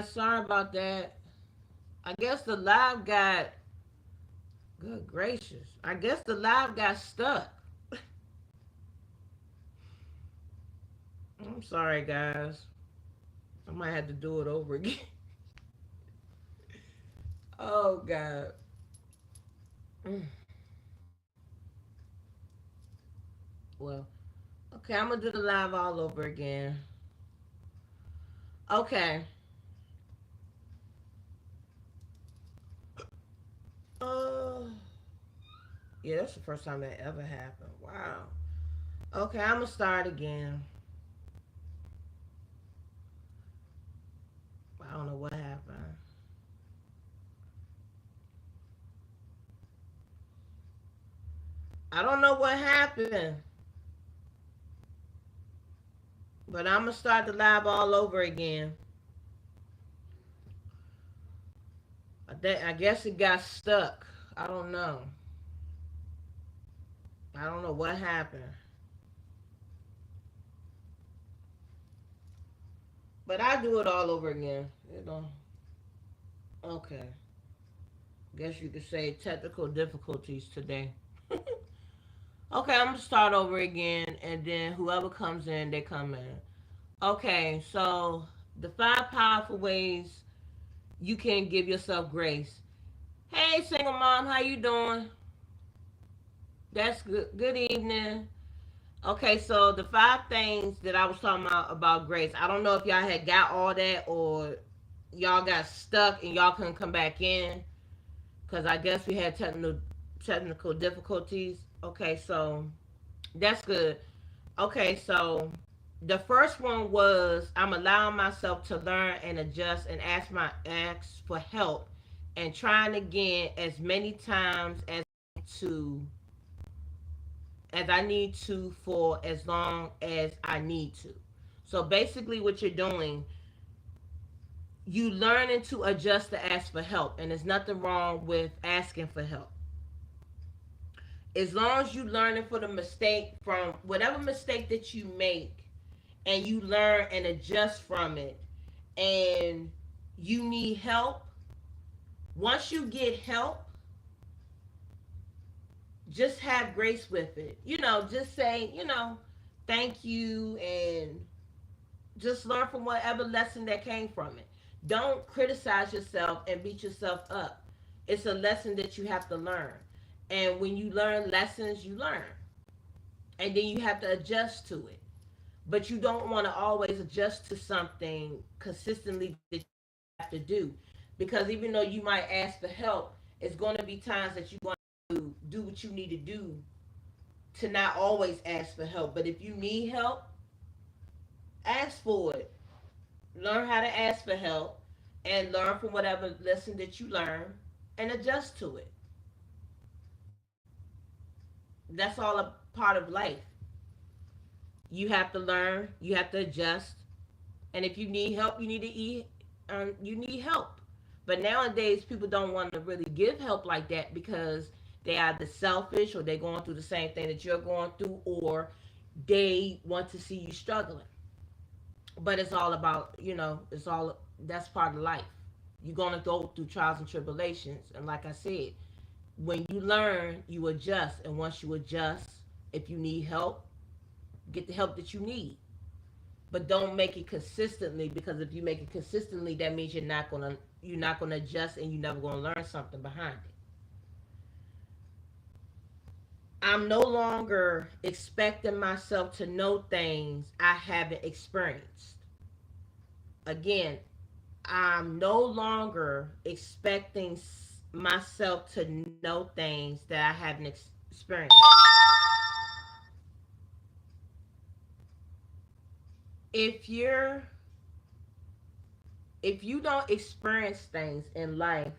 Sorry about that. I guess the live got, good gracious. I guess the live got stuck. I'm sorry, guys. I might have to do it over again. Oh, God. Mm. Well, okay, I'm going to do the live all over again. Okay. Oh, yeah, that's the first time that ever happened. Wow. Okay, I'm going to start again. I don't know what happened. I don't know what happened, but I'm going to start the live all over again. I guess it got stuck. I don't know. I don't know what happened. But I do it all over again. You know. Okay. Guess you could say technical difficulties today. Okay, I'm gonna start over again, and then whoever comes in, they come in. Okay, so the 5 powerful ways you can give yourself grace. Hey, single mom, how you doing? That's good. Good evening. Okay, so the 5 things that I was talking about grace. I don't know if y'all had got all that or y'all got stuck and y'all couldn't come back in because I guess we had technical difficulties. Okay, so that's good. Okay, so the first one was I'm allowing myself to learn and adjust and ask for help and trying again as many times to as I need to for as long as I need to. So basically what you're doing, you learning to adjust to ask for help, and there's nothing wrong with asking for help. As long as you learning for the mistake from whatever mistake that you make and you learn and adjust from it and you need help, once you get help, just have grace with it. Just say, thank you and just learn from whatever lesson that came from it. Don't criticize yourself and beat yourself up. It's a lesson that you have to learn. And when you learn lessons, you learn. And then you have to adjust to it. But you don't want to always adjust to something consistently that you have to do. Because even though you might ask for help, it's going to be times that you're going to do what you need to do to not always ask for help. But if you need help, ask for it. Learn how to ask for help and learn from whatever lesson that you learn and adjust to it. That's all a part of life. You have to learn, you have to adjust, and if you need help, you need to you need help. But nowadays, people don't want to really give help like that because they are either selfish or they're going through the same thing that you're going through, or they want to see you struggling. But it's all about, it's all that's part of life. You're gonna go through trials and tribulations, and like I said, when you learn, you adjust, and once you adjust, if you need help, get the help that you need. But don't make it consistently, because if you make it consistently, that means you're not gonna adjust, and you're never gonna learn something behind it. I'm no longer expecting myself to know things I haven't experienced. Again, I'm no longer expecting myself to know things that I haven't experienced. If you're if you don't experience things in life,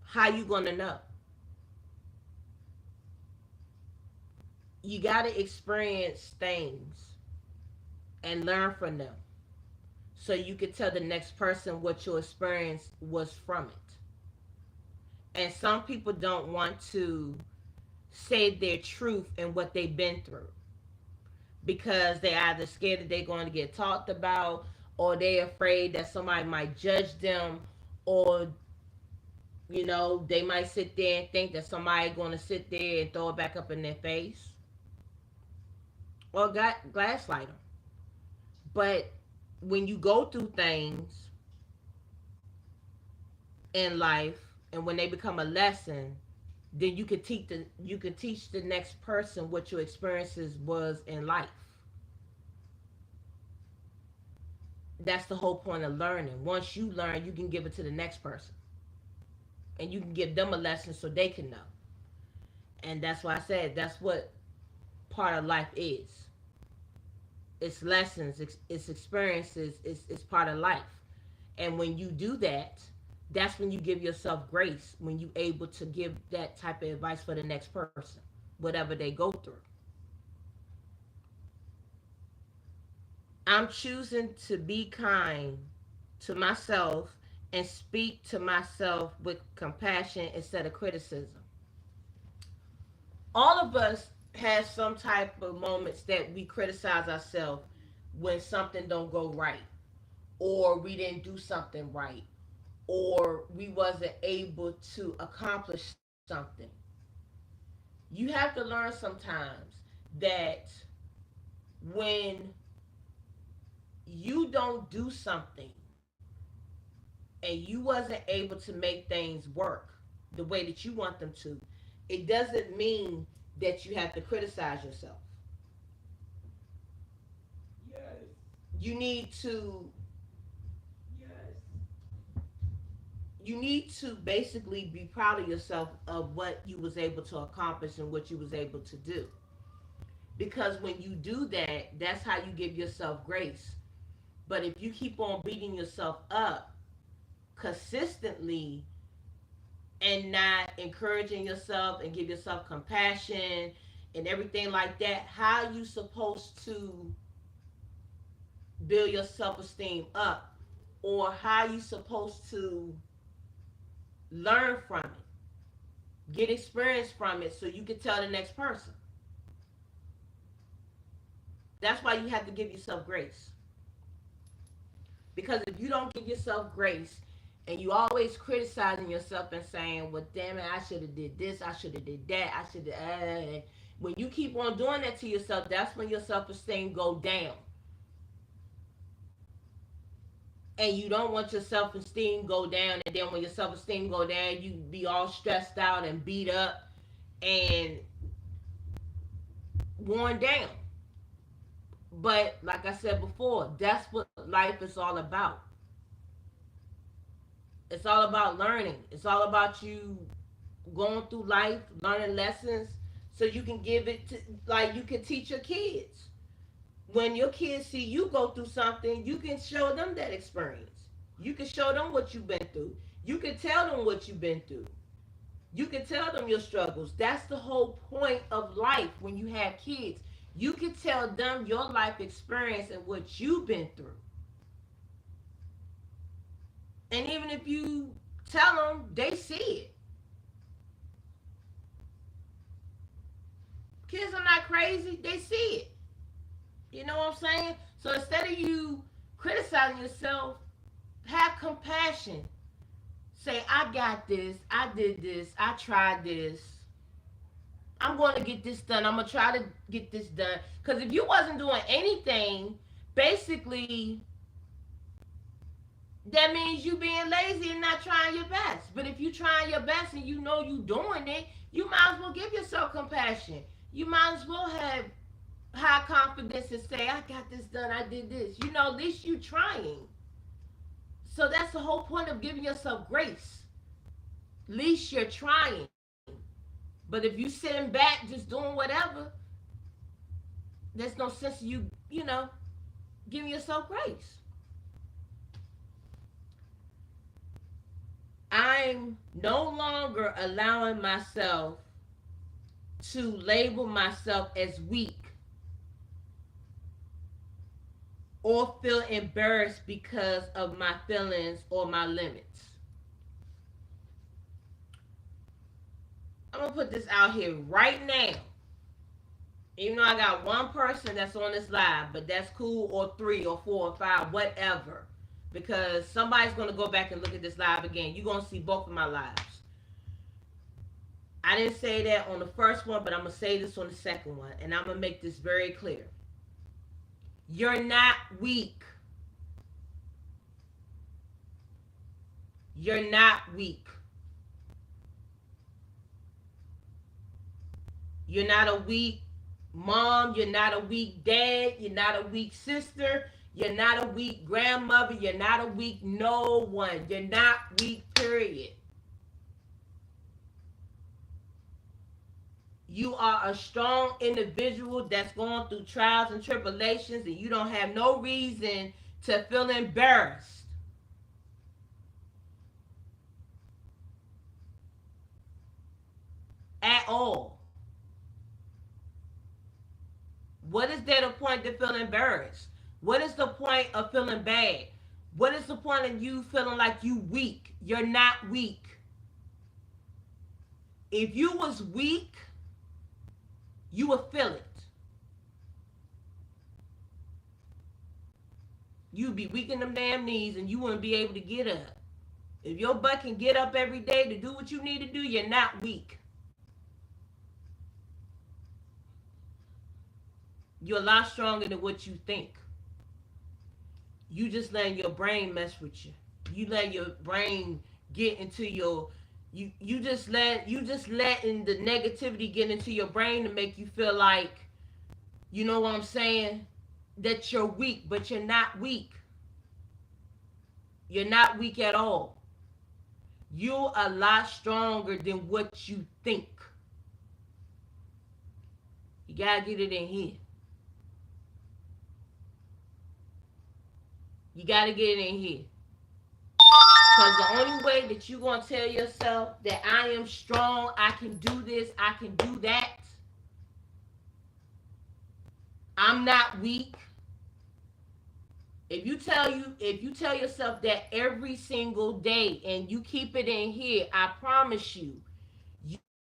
how you gonna know? You gotta experience things and learn from them, so you can tell the next person what your experience was from it. And some people don't want to say their truth and what they've been through because they either scared that they're going to get talked about, or they're afraid that somebody might judge them, or they might sit there and think that somebody going to sit there and throw it back up in their face, or gaslight them. But when you go through things in life, and when they become a lesson, then you can teach the next person what your experiences was in life. That's the whole point of learning. Once you learn, you can give it to the next person, and you can give them a lesson so they can know. And that's why I said that's what part of life is. It's lessons, it's experiences, it's part of life. And when you do that, that's when you give yourself grace, when you able to give that type of advice for the next person, whatever they go through. I'm choosing to be kind to myself and speak to myself with compassion instead of criticism. All of us has some type of moments that we criticize ourselves when something don't go right, or we didn't do something right, or we wasn't able to accomplish something. You have to learn sometimes that when you don't do something and you wasn't able to make things work the way that you want them to, it doesn't mean that you have to criticize yourself. Yes. You need to Yes. basically be proud of yourself of what you was able to accomplish and what you was able to do. Because when you do that, that's how you give yourself grace. But if you keep on beating yourself up consistently and not encouraging yourself and give yourself compassion and everything like that, how you supposed to build your self-esteem up, or how you supposed to learn from it, get experience from it so you can tell the next person? That's why you have to give yourself grace. Because if you don't give yourself grace and you always criticizing yourself and saying, well, damn it, I should have did this, I should have did that, I should have, when you keep on doing that to yourself, that's when your self-esteem go down. And you don't want your self-esteem go down, and then when your self-esteem go down, you be all stressed out and beat up and worn down. But like I said before, that's what life is all about. It's all about learning. It's all about you going through life, learning lessons, so you can give it to, like, you can teach your kids. When your kids see you go through something, you can show them that experience. You can show them what you've been through. You can tell them what you've been through. You can tell them your struggles. That's the whole point of life when you have kids. You can tell them your life experience and what you've been through. And even if you tell them, they see it. Kids are not crazy, they see it. You know what I'm saying? So instead of you criticizing yourself, have compassion. Say, I got this, I did this, I tried this. I'm going to get this done. I'm going to try to get this done. Because if you wasn't doing anything, basically, that means you being lazy and not trying your best. But if you trying your best and you know you doing it, you might as well give yourself compassion. You might as well have high confidence and say, I got this done, I did this. At least you trying. So that's the whole point of giving yourself grace. At least you're trying. But if you sitting back just doing whatever, there's no sense of you giving yourself grace. I'm no longer allowing myself to label myself as weak or feel embarrassed because of my feelings or my limits. I'm going to put this out here right now. Even though I got one person that's on this live, but that's cool, or three or four or five, whatever. Because somebody's gonna go back and look at this live again. You're gonna see both of my lives. I didn't say that on the first one, but I'm gonna say this on the second one, and I'm gonna make this very clear. You're not weak. You're not weak. You're not a weak mom. You're not a weak dad. You're not a weak sister. You're not a weak grandmother. You're not a weak no one. You're not weak, period. You are a strong individual that's going through trials and tribulations, and you don't have no reason to feel embarrassed. At all. What is there to point to feel embarrassed? What is the point of feeling bad? What is the point of you feeling like you weak? You're not weak. If you was weak, you would feel it. You'd be weak in them damn knees and you wouldn't be able to get up. If your butt can get up every day to do what you need to do, you're not weak. You're a lot stronger than what you think. You just letting your brain mess with you. You let your brain get into your you just letting the negativity get into your brain to make you feel like, you know what I'm saying, that you're weak, but you're not weak. You're not weak at all. You're a lot stronger than what you think. You gotta get it in here. You gotta get it in here. Because the only way that you're going to tell yourself that I am strong, I can do this, I can do that, I'm not weak. If you tell yourself that every single day and you keep it in here, I promise you,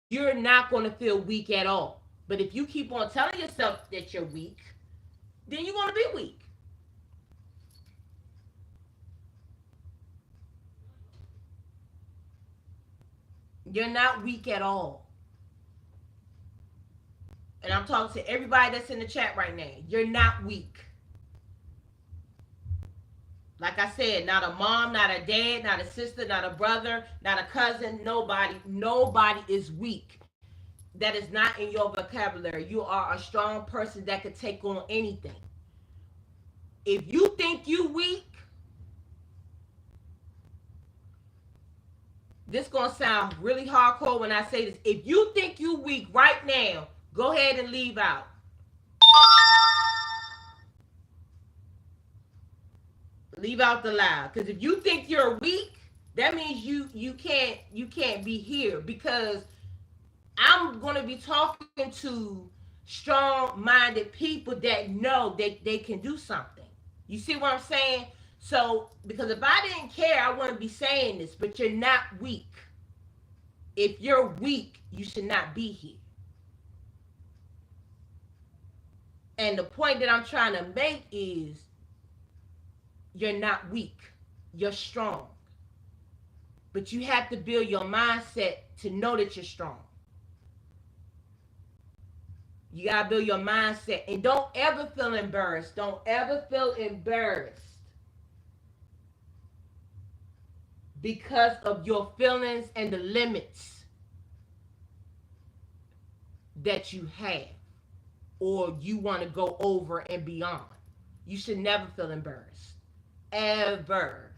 you're not going to feel weak at all. But if you keep on telling yourself that you're weak, then you're going to be weak. You're not weak at all. And I'm talking to everybody that's in the chat right now. You're not weak. Like I said, not a mom, not a dad, not a sister, not a brother, not a cousin, nobody. Nobody is weak. That is not in your vocabulary. You are a strong person that could take on anything. If you think you weak, this gonna sound really hardcore when I say this. If you think you weak right now, go ahead and leave out. Leave out the live. Because if you think you're weak, that means you can't be here, because I'm gonna be talking to strong-minded people that know that they can do something. You see what I'm saying? So, because if I didn't care, I wouldn't be saying this, but you're not weak. If you're weak, you should not be here. And the point that I'm trying to make is, you're not weak. You're strong. But you have to build your mindset to know that you're strong. You got to build your mindset. And don't ever feel embarrassed. Don't ever feel embarrassed because of your feelings and the limits that you have, or you want to go over and beyond. You should never feel embarrassed. Ever.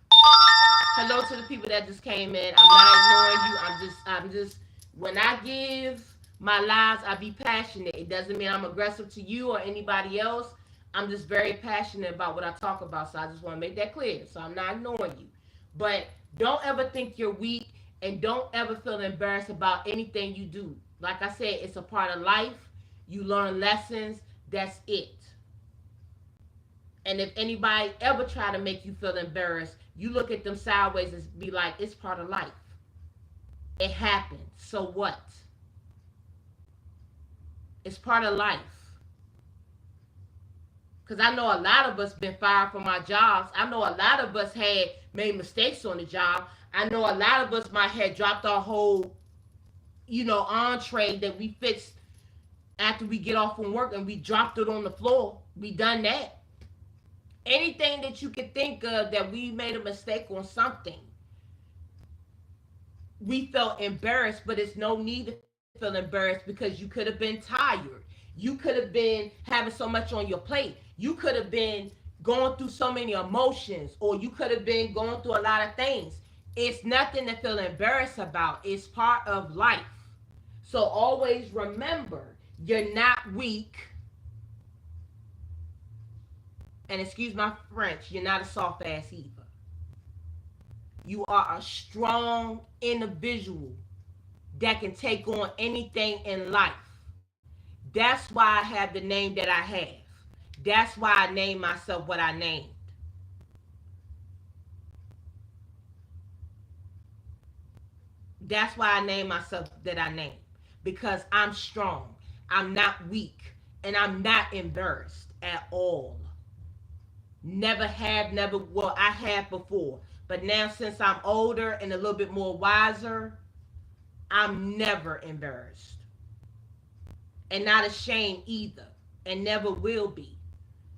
Hello to the people that just came in. I'm not ignoring you. I'm just, when I give my lives, I be passionate. It doesn't mean I'm aggressive to you or anybody else. I'm just very passionate about what I talk about. So I just want to make that clear. So I'm not ignoring you. But don't ever think you're weak, and don't ever feel embarrassed about anything you do. Like I said, it's a part of life. You learn lessons. That's it. And if anybody ever try to make you feel embarrassed, you look at them sideways and be like, it's part of life. It happened. So what? It's part of life. Because I know a lot of us been fired from our jobs. I know a lot of us had made mistakes on the job. I know a lot of us might have dropped our whole, entree that we fixed after we get off from work and we dropped it on the floor. We done that. Anything that you can think of that we made a mistake on something, we felt embarrassed, but it's no need to feel embarrassed because you could have been tired. You could have been having so much on your plate. You could have been going through so many emotions, or you could have been going through a lot of things. It's nothing to feel embarrassed about. It's part of life. So always remember, you're not weak. And excuse my French, you're not a soft ass either. You are a strong individual that can take on anything in life. That's why I have the name that I have. That's why I named myself what I named. That's why I named myself that I named. Because I'm strong. I'm not weak. And I'm not embarrassed at all. Never have, never, well, I have before. But now, since I'm older and a little bit more wiser, I'm never embarrassed. And not ashamed either. And never will be.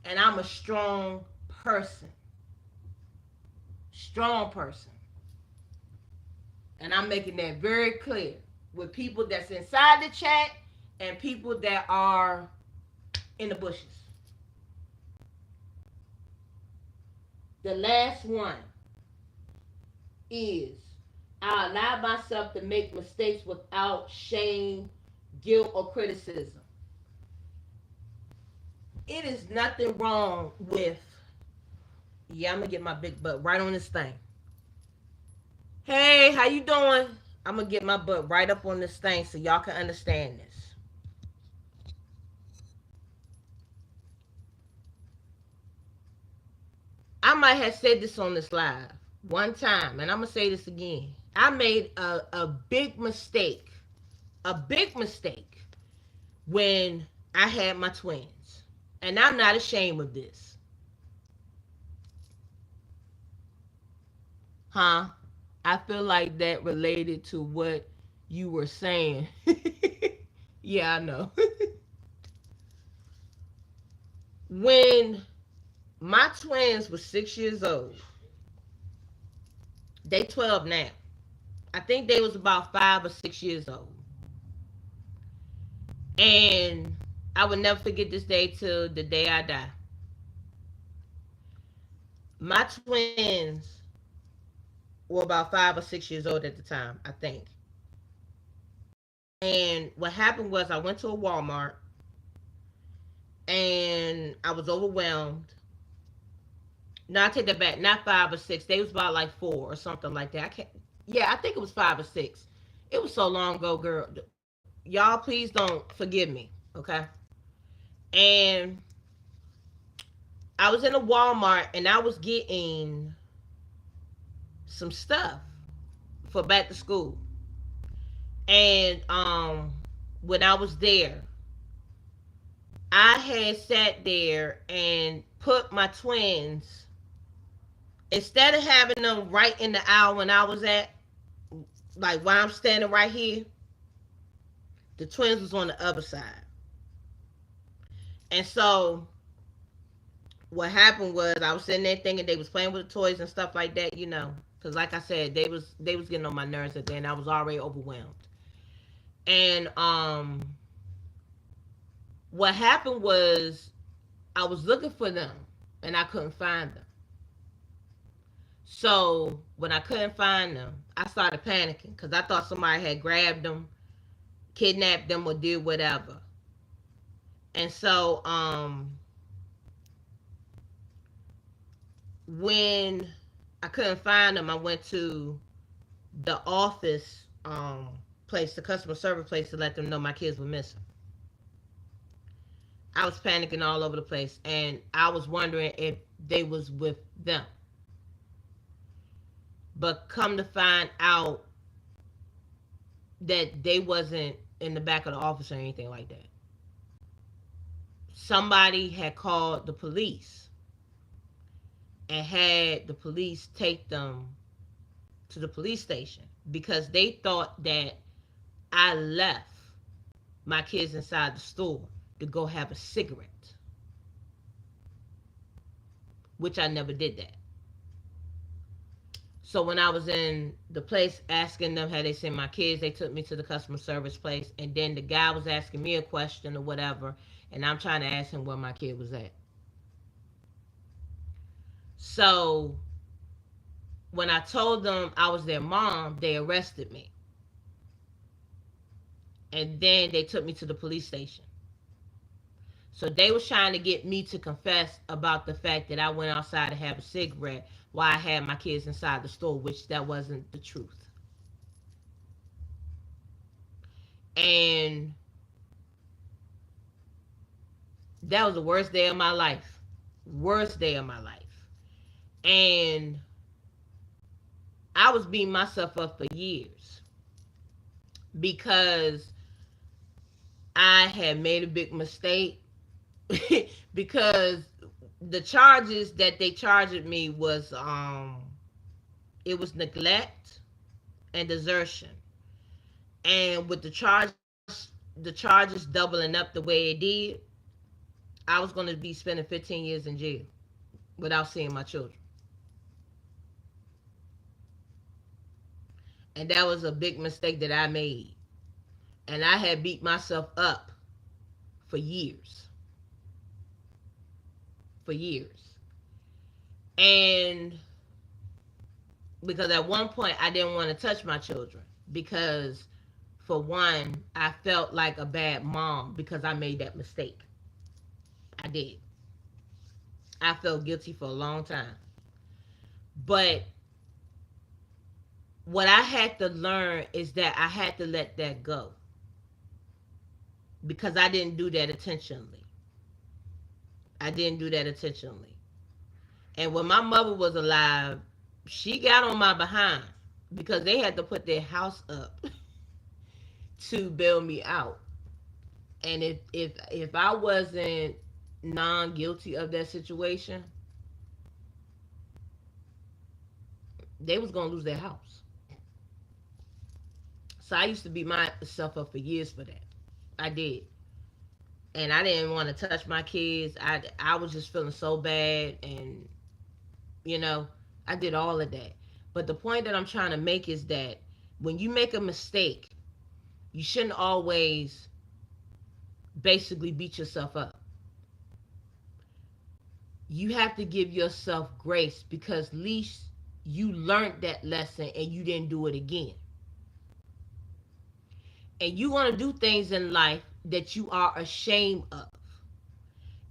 And I'm a strong person. Strong person. And I'm making that very clear with people that's inside the chat and people that are in the bushes. The last one is, I allow myself to make mistakes without shame, guilt, or criticism. It is nothing wrong with, yeah, I'm going to get my big butt right on this thing. Hey, how you doing? I'm going to get my butt right up on this thing so y'all can understand this. I might have said this on this live one time, and I'm going to say this again. I made a big mistake, when I had my twins. And I'm not ashamed of this. Huh? I feel like that related to what you were saying. Yeah, I know. When my twins were 6 years old, they 12 now. I think they was about 5 or 6 years old. And I will never forget this day till the day I die. My twins were about 5 or 6 years old at the time, I think. And what happened was I went to a Walmart and I was overwhelmed. No, I take that back. Not 5 or 6. They was about like 4 or something like that. I can't. Yeah, I think it was 5 or 6. It was so long ago, girl. Y'all, please don't forgive me, okay? And I was in a Walmart and I was getting some stuff for back to school. And when I was there, I had sat there and put my twins, instead of having them right in the aisle when I was at, like while I'm standing right here, the twins was on the other side. And so what happened was I was sitting there thinking they was playing with the toys and stuff like that, because like I said, they was getting on my nerves at the end. I was already overwhelmed. And what happened was I was looking for them and I couldn't find them. So when I couldn't find them, I started panicking because I thought somebody had grabbed them, kidnapped them, or did whatever. And so when I couldn't find them, I went to the office place, the customer service place, to let them know my kids were missing. I was panicking all over the place, and I was wondering if they was with them. But come to find out that they wasn't in the back of the office or anything like that. somebody had called the police and had the police take them to the police station because they thought that I left my kids inside the store to go have a cigarette, which I never did that. So when I was in the place asking them had they seen my kids, they took me to the customer service place, and then the guy was asking me a question or whatever, and I'm trying to ask him where my kid was at. So when I told them I was their mom, they arrested me. And then they took me to the police station. So they was trying to get me to confess about the fact that I went outside to have a cigarette while I had my kids inside the store, which that wasn't the truth. And that was the worst day of my life. Worst day of my life. And I was beating myself up for years because I had made a big mistake because the charges that they charged me was it was neglect and desertion. And with the charges doubling up the way it did, I was going to be spending 15 years in jail without seeing my children. And that was a big mistake that I made. And I had beat myself up for years. For years. And because at one point I didn't want to touch my children because, for one, I felt like a bad mom because I made that mistake. I did. I felt guilty for a long time. But what I had to learn is that I had to let that go because I didn't do that intentionally. I didn't do that intentionally. And when my mother was alive, she got on my behind because they had to put their house up to bail me out. And if I wasn't non-guilty of that situation, they was gonna lose their house. So I used to beat myself up for years for that. I did. And I didn't want to touch my kids. I was just feeling so bad, and you know, I did all of that. But the point that I'm trying to make is that when you make a mistake, you shouldn't always basically beat yourself up. You have to give yourself grace because at least you learned that lesson and you didn't do it again. And you want to do things in life that you are ashamed of.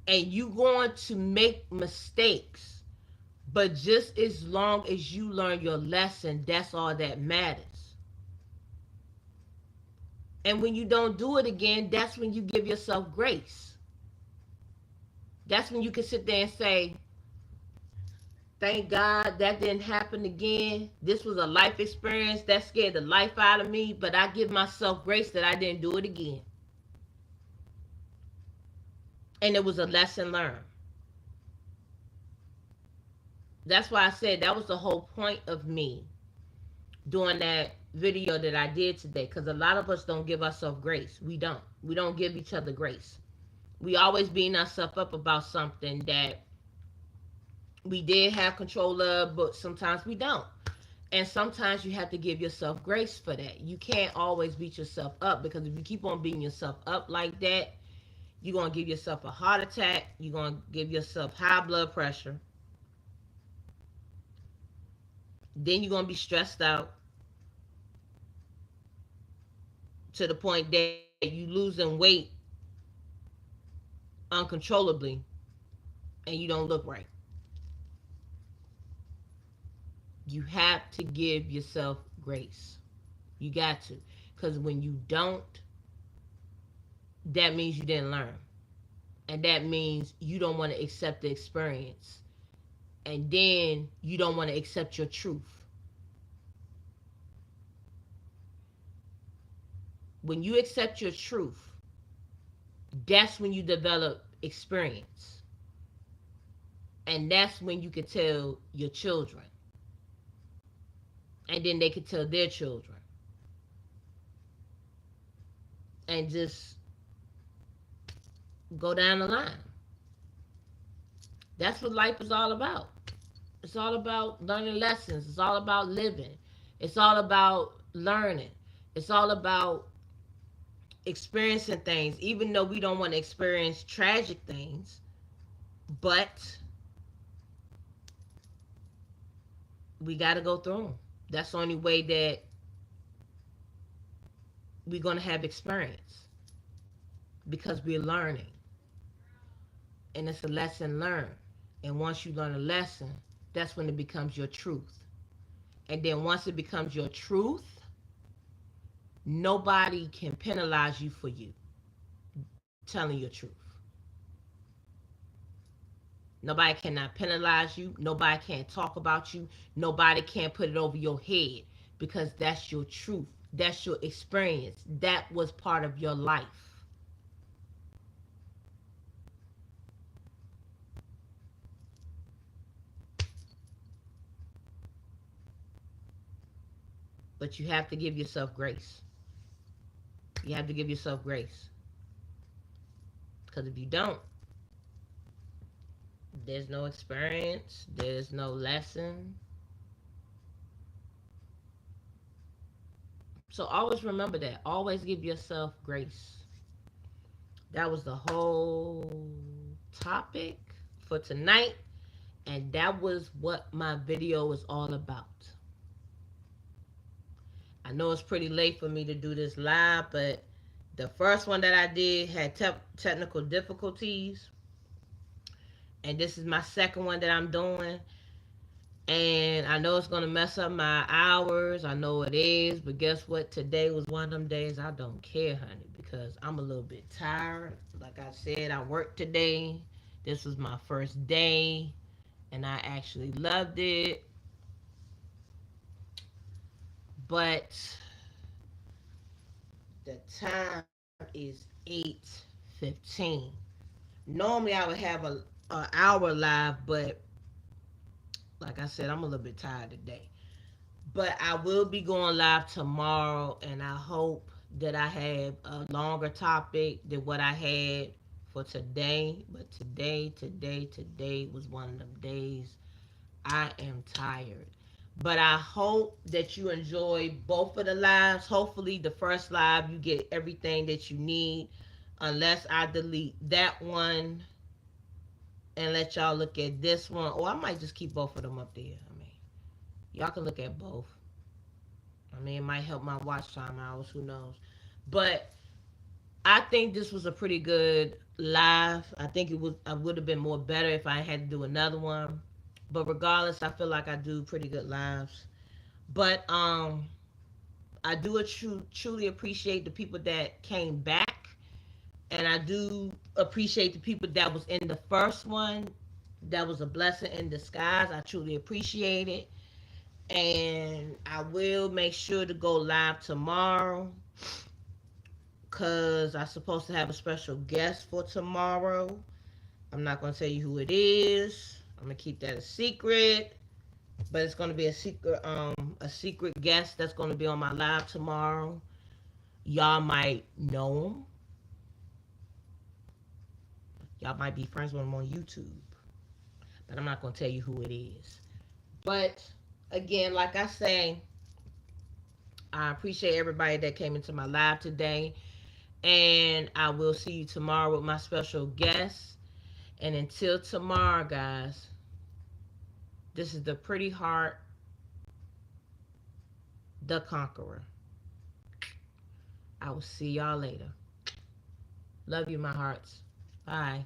And you're going to make mistakes. But just as long as you learn your lesson, that's all that matters. And when you don't do it again, that's when you give yourself grace. That's when you can sit there and say, thank God that didn't happen again. This was a life experience that scared the life out of me, but I give myself grace that I didn't do it again. And it was a lesson learned. That's why I said that was the whole point of me doing that video that I did today, because a lot of us don't give ourselves grace. We don't give each other grace. We always beating ourselves up about something that we did have control of, but sometimes we don't. And sometimes you have to give yourself grace for that. You can't always beat yourself up, because if you keep on beating yourself up like that, you're going to give yourself a heart attack. You're going to give yourself high blood pressure. Then you're going to be stressed out to the point that you losing weight uncontrollably and you don't look right. You have to give yourself grace. You got to. Because when you don't, that means you didn't learn. And that means you don't want to accept the experience. And then you don't want to accept your truth. When you accept your truth, that's when you develop experience. And that's when you can tell your children. And then they can tell their children. And just go down the line. That's what life is all about. It's all about learning lessons. It's all about living. It's all about learning. It's all about experiencing things, even though we don't want to experience tragic things. But we got to go through them. That's the only way that we're going to have experience, because we're learning. And it's a lesson learned. And once you learn a lesson, that's when it becomes your truth. And then once it becomes your truth, nobody can penalize you for you telling your truth. Nobody cannot penalize you. Nobody can talk about you. Nobody can put it over your head, because that's your truth. That's your experience. That was part of your life. But you have to give yourself grace. You have to give yourself grace. Because if you don't, there's no experience, there's no lesson. So always remember that. Always give yourself grace. That was the whole topic for tonight. And that was what my video was all about. I know it's pretty late for me to do this live, but the first one that I did had technical difficulties. And this is my second one that I'm doing. And I know it's going to mess up my hours. I know it is. But guess what? Today was one of them days I don't care, honey, because I'm a little bit tired. Like I said, I worked today. This was my first day. And I actually loved it. But the time is 8:15. Normally I would have an hour live, but like I said, I'm a little bit tired today. But I will be going live tomorrow, and I hope that I have a longer topic than what I had for today. But today was one of them days I am tired. But I hope that you enjoy both of the lives. Hopefully, the first live, you get everything that you need. Unless I delete that one and let y'all look at this one. Or I might just keep both of them up there. I mean, y'all can look at both. I mean, it might help my watch time hours. Who knows? But I think this was a pretty good live. I think I would have been more better if I had to do another one. But regardless, I feel like I do pretty good lives. But I do truly appreciate the people that came back, and I do appreciate the people that was in the first one. That was a blessing in disguise. I truly appreciate it, and I will make sure to go live tomorrow, because I'm supposed to have a special guest for tomorrow. I'm not going to tell you who it is. I'm going to keep that a secret. But it's going to be a secret guest that's going to be on my live tomorrow. Y'all might know him. Y'all might be friends with him on YouTube. But I'm not going to tell you who it is. But again, like I say, I appreciate everybody that came into my live today. And I will see you tomorrow with my special guest. And until tomorrow, guys, this is the Pretty Heart, the Conqueror. I will see y'all later. Love you, my hearts. Bye.